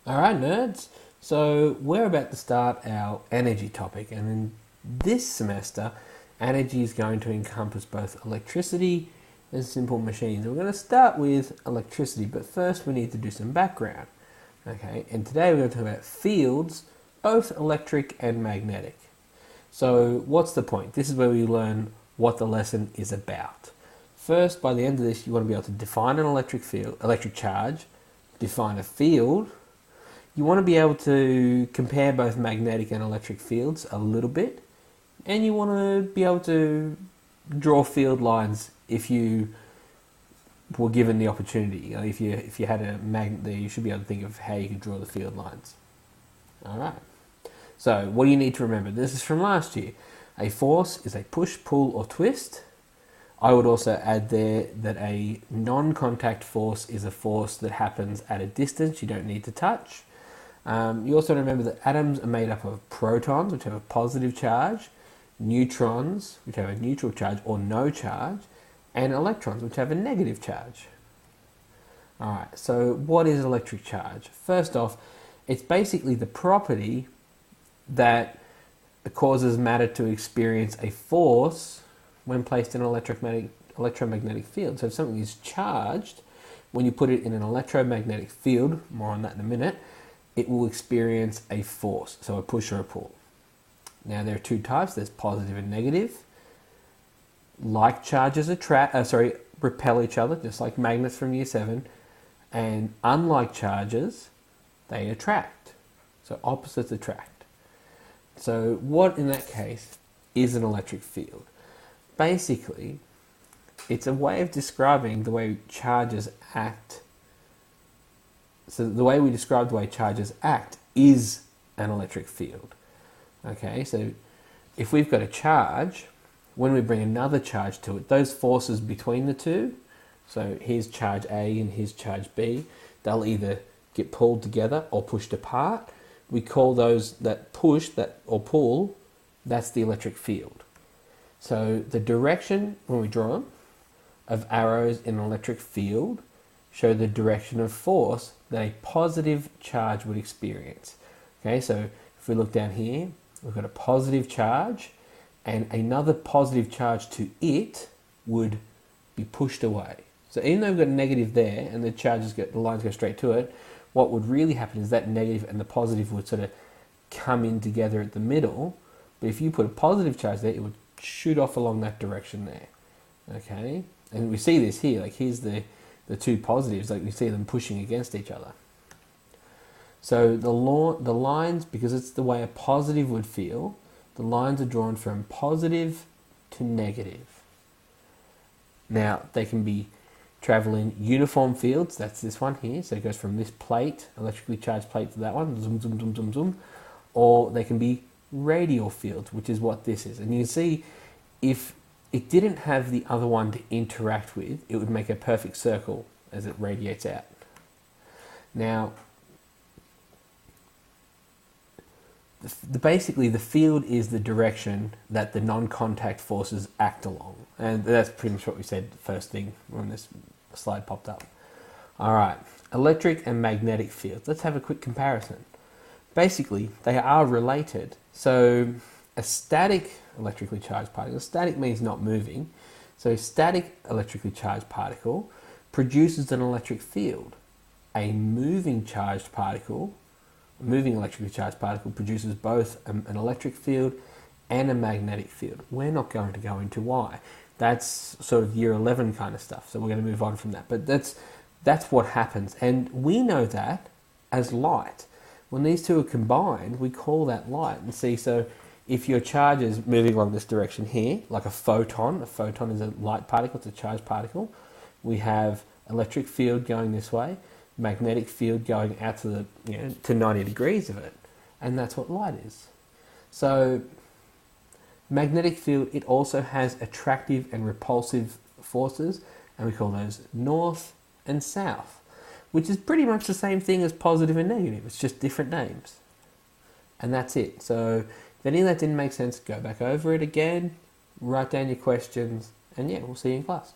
Alright, nerds. So, we're about to start our energy topic, and in this semester, energy is going to encompass both electricity and simple machines. We're going to start with electricity, but first we need to do some background. Okay, and today we're going to talk about fields, both electric and magnetic. So, what's the point? This is where we learn what the lesson is about. First, by the end of this, you want to be able to define an electric charge, define a field. You want to be able to compare both magnetic and electric fields a little bit, and you want to be able to draw field lines if you were given the opportunity. You know, if you had a magnet, you should be able to think of how you could draw the field lines. All right. So what do you need to remember? This is from last year. A force is a push, pull, or twist. I would also add there that a non-contact force is a force that happens at a distance you don't need to touch. You also remember that atoms are made up of protons, which have a positive charge, neutrons, which have a neutral charge or no charge, and electrons, which have a negative charge. Alright, so what is electric charge? First off, it's basically the property that causes matter to experience a force when placed in an electromagnetic field. So if something is charged, when you put it in an electromagnetic field, more on that in a minute, it will experience a force, so a push or a pull. Now there are two types, there's positive and negative. Like charges repel each other, just like magnets from year 7, and unlike charges, they attract. So opposites attract. So what in that case is an electric field? Basically, it's a way of describing the way charges act. So the way we describe the way charges act is an electric field. Okay, so if we've got a charge, when we bring another charge to it, those forces between the two, so here's charge A and here's charge B, they'll either get pulled together or pushed apart. We call those that push or pull, that's the electric field. So the direction, when we draw them, of arrows in an electric field show the direction of force that a positive charge would experience. Okay, so if we look down here, we've got a positive charge, and another positive charge to it would be pushed away. So even though we've got a negative there, and the lines go straight to it, what would really happen is that negative and the positive would sort of come in together at the middle. But if you put a positive charge there, it would shoot off along that direction there. Okay, and we see this here. Like here's the two positives, like we see them pushing against each other. So the lines, because it's the way a positive would feel, the lines are drawn from positive to negative. Now, they can be traveling uniform fields, that's this one here, so it goes from this plate, electrically charged plate, to that one, zoom, zoom, zoom, zoom, zoom, or they can be radial fields, which is what this is. And you can see, if it didn't have the other one to interact with, it would make a perfect circle as it radiates out. Now, basically the field is the direction that the non-contact forces act along. And that's pretty much what we said first thing when this slide popped up. Alright, electric and magnetic fields. Let's have a quick comparison. Basically, they are related. So a static electrically charged particle, static means not moving, so a static electrically charged particle produces an electric field. A moving electrically charged particle produces both an electric field and a magnetic field. We're not going to go into why. That's sort of year 11 kind of stuff, so we're going to move on from that. But that's what happens, and we know that as light. When these two are combined, we call that light. And see, so if your charge is moving along this direction here, like a photon is a light particle, it's a charged particle. We have electric field going this way, magnetic field going out to to 90 degrees of it, and that's what light is. So magnetic field, it also has attractive and repulsive forces, and we call those north and south, which is pretty much the same thing as positive and negative. It's just different names, and that's it. So if any of that didn't make sense, go back over it again, write down your questions, and yeah, we'll see you in class.